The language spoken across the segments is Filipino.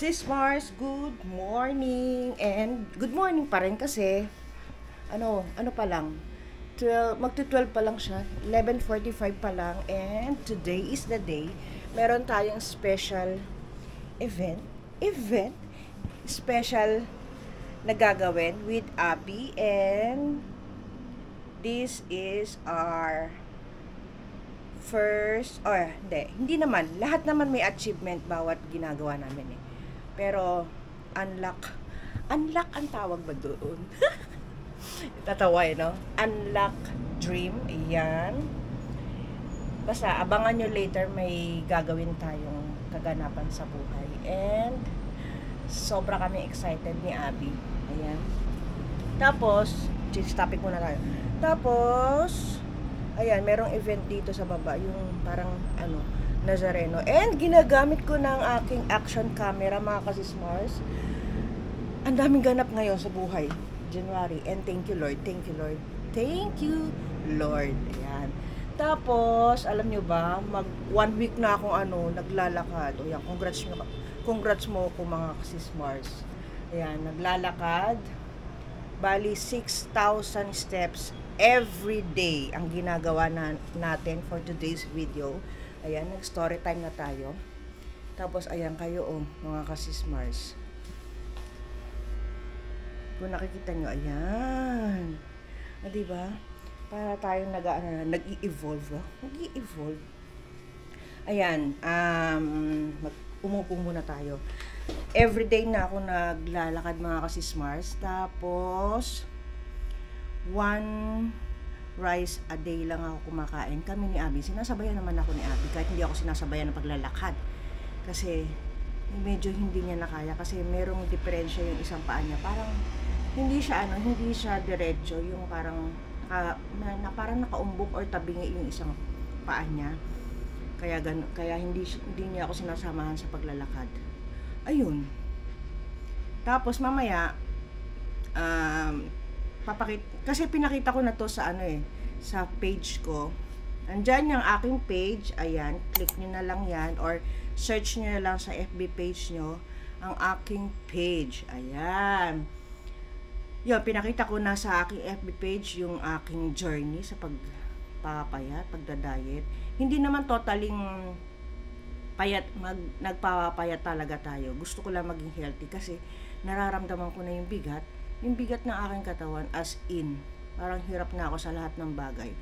Sis Mars, good morning. And good morning pa rin kasi ano pa lang, 12, magti-12 pa lang siya, 11:45 pa lang, and today is the day. Meron tayong special event, special na gagawin with Abby, and this is our first, hindi naman, lahat naman may achievement bawat ginagawa namin eh. Pero, unlock ang tawag ba doon? Tatawa eh, no? Unlock dream, ayan. Basta, abangan nyo later, may gagawin tayong kaganapan sa buhay. And, sobra kami excited ni Abby. Ayan. Tapos, change topic muna tayo. Tapos, ayan, merong event dito sa baba, yung parang, Nazareno. And, ginagamit ko ng aking action camera, mga kasis Mars. Ang daming ganap ngayon sa buhay. January. And thank you, Lord. Thank you, Lord. Thank you, Lord. Ayan. Tapos, alam nyo ba, 1 week na akong naglalakad. O yan, congrats mo ko mga kasis Mars. Ayan, naglalakad. Bali, 6,000 steps every day ang ginagawa natin for today's video. Ayan, nag-story time na tayo. Tapos, ayan kayo, mga kasis Mars. Kung nakikita nyo, ayan. Diba? Para tayong nag-i-evolve. Nag-i-evolve. Ayan, umupo muna tayo. Everyday na ako naglalakad, mga kasis Mars. Tapos, 1 rice a day lang ako kumakain. Kami ni Abby, sinasabayan naman ako ni Abby kahit hindi ako sinasabayan ng paglalakad. Kasi medyo hindi niya nakaya kasi merong diferensya yung isang paa niya. Parang hindi siya diretso, yung parang parang nakaumbok or tabingi yung isang paa niya. Kaya hindi niya ako sinasamahan sa paglalakad. Ayun. Tapos mamaya kasi pinakita ko na to sa sa page ko. Andyan yung aking page. Ayan, click nyo na lang yan or search nyo na lang sa FB page nyo ang aking page. Ayan. Yun, pinakita ko na sa aking FB page yung aking journey sa pagpapayat, pagda-diet. Hindi naman totaling nagpapayat talaga tayo. Gusto ko lang maging healthy kasi nararamdaman ko na yung bigat ng aking katawan, as in, parang hirap na ako sa lahat ng bagay.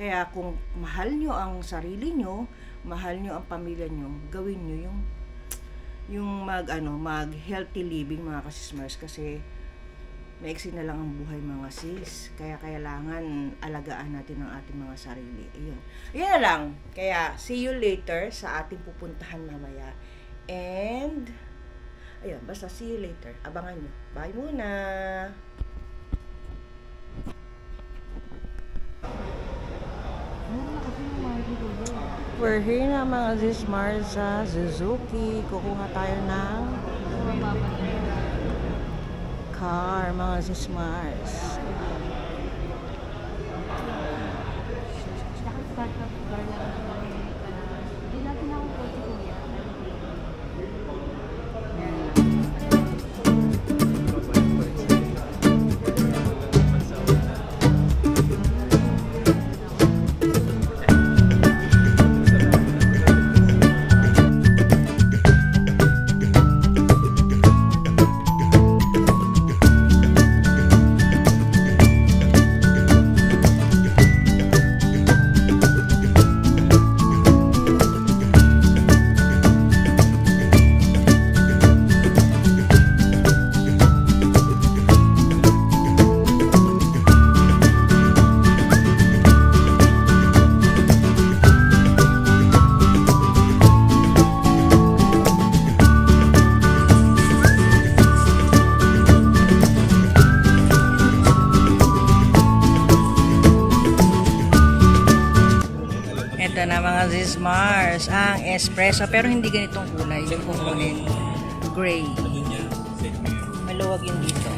Kaya kung mahal nyo ang sarili nyo, mahal nyo ang pamilya nyo, gawin nyo yung mag healthy living, mga kasis Mars, kasi maiksi na lang ang buhay, mga sis. Kaya kailangan alagaan natin ang ating mga sarili. Ayun na lang. Kaya see you later sa ating pupuntahan mamaya. And ayun, basta see you later. Abangan nyo. Bye muna! We're here na, mga sis Mars, sa Suzuki. Kukuha tayo ng car, mga sis Mars. Ito na, mga sis Mars, ang espresso, pero hindi ganitong kulay yung kukunin, gray. Maluwag yung dito,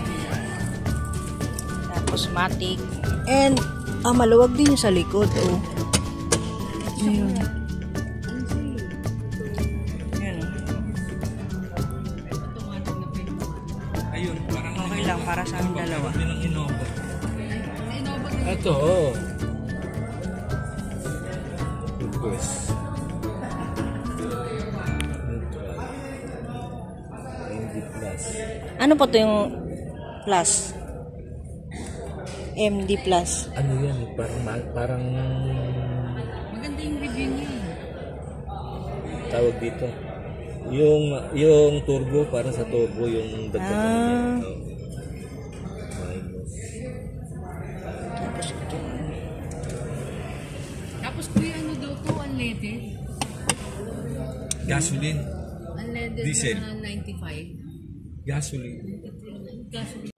tapos matic, and maluwag din yung sa likod. Ayun. Ayun, parang Okay lang, para sa aming dalawa. ng Innova. Ito, oo. Request. MD Plus. Ano po to yung plus? MD plus. Ano yan? Parang Maganda yung review niya. tawag dito. Yung turbo, para sa turbo yung dagdag Ah. niya. Minus. Tapos ito. Tapos kuya, ano daw to? Unleaded? Gasoline. Unleaded Diesel. na 95. Gasoline. Gasoline.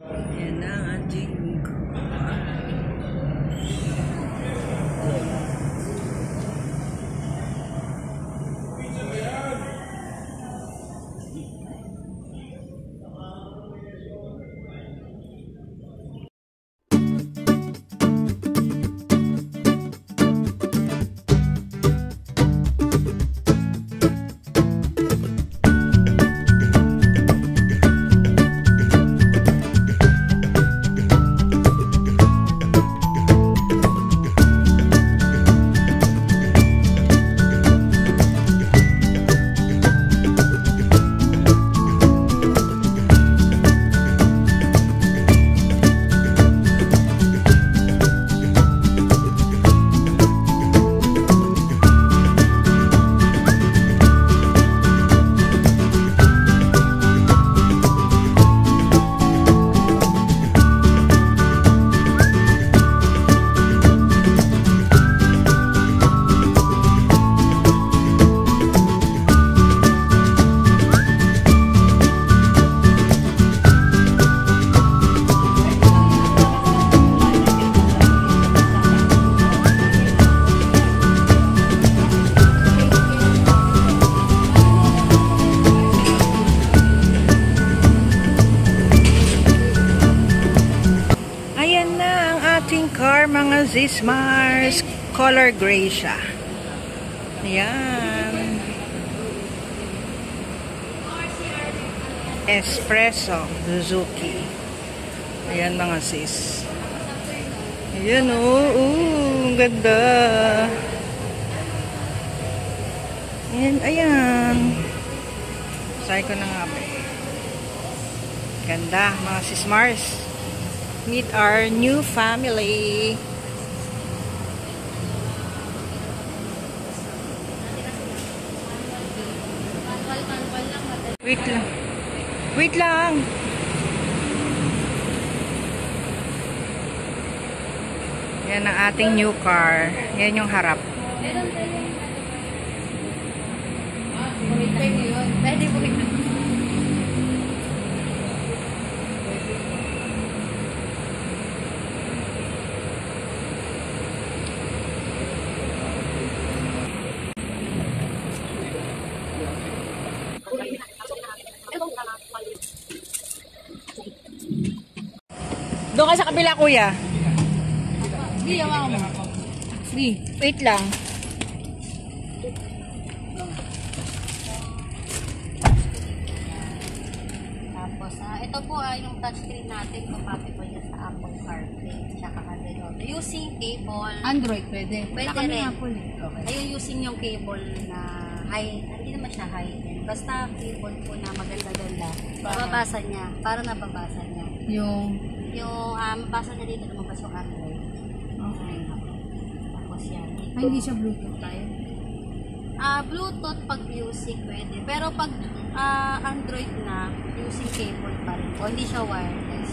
Yan na ang ating car, mga Zismars. Color gray siya. Ayan. Espresso Suzuki. Ayan mga sis. Ayan ang ganda. Ayan, ayan. Say ko na nga ba. Ganda mga sis Mars. Meet our new family. Wait lang. Wait lang. Yan ang ating new car. Yan yung harap. Pwede po ito. Doon ka sa kabila, kuya. Hindi, yawa mo. Hindi. Wait lang. Tapos, ito po yung touchscreen natin. Compatible yan sa Apple CarPlay. Tsaka Android. Using cable. Android pwede. Pwede Wala kami rin. Apple eh. Okay. Ayun, using yung cable na high. Hindi naman siya high. Basta cable po na maganda-ganda. Nababasa niya. Para nababasa niya. Yung Yung mabasa niya dito lumabas yung Android. okay. Tapos yan. Ay, hindi siya Bluetooth tayo. Bluetooth pag music pwede. Pero pag Android na, using cable pa rin. O hindi siya wireless.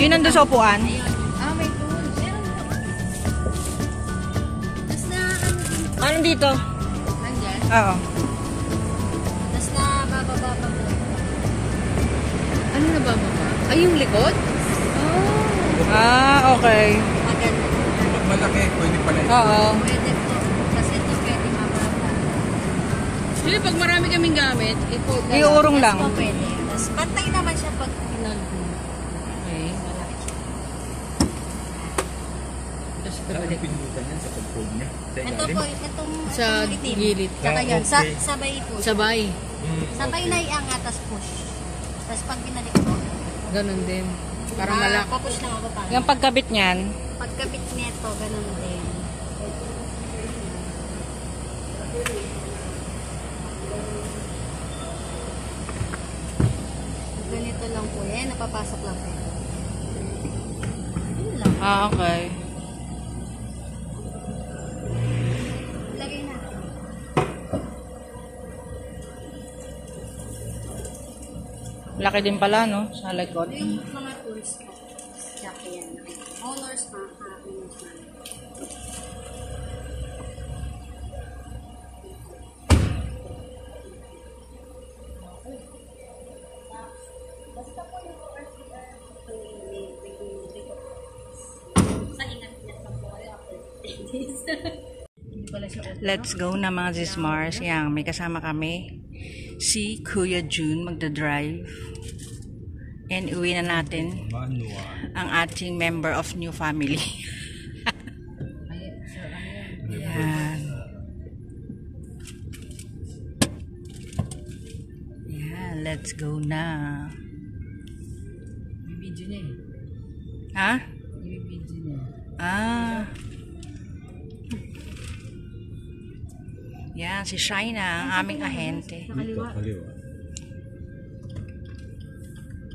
Yun nandun sa upuan? Ayun. Ah, may tool. Meron po. Tapos na, Anong dito? Nandyan. Oo. tapos na bababa pa po. Ano na ba mama? Ay, yung likod? Oh. Ah, okay. Maganda. Pag malaki, pwede pala ito. Oo. Pwede po. Kasi ito pwede mababa. Sili, pag marami kaming gamit, i-fold na Iurong lang. Tapos po pwede. Tapos pantay naman siya pag pinold mo. Okay. Malaki siya. Tapos Ano babalik. ang pinutan yan sa pag-fold niya? Sa Ito ilalim? po, itong Sa itim. gilid. Tsaka Ah, yan. okay. Sabay po. Sabay. Sabay na iangat, tapos push. Tapos pag binalik po, Ganun din. Para malak. papush lang ako pa. Yung pagkabit niyan, Pagkabit nito, ganun din. Ganito lang po yan. Napapasok lang po. Yun lang. okay. Lagay natin. Laki din pala, no? Sa likod. Ito yung mga tools ko. Jack yan. Honors pa. Let's go na mga Zismars. Yang may kasama kami. Si Kuya June magdadrive. And uwi na natin Manual. ang ating member of new family. Yan. Yan, let's go na. Ibibidyo niya eh. Ha? Ibibidyo niya. Ah. Yan, si Shaina, ang aming ahente. Dito, kaliwa.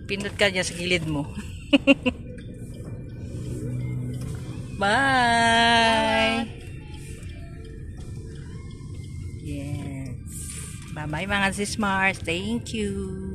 Pindot ka dyan sa gilid mo. Bye! Yes. Bye-bye mga Zismars. Thank you.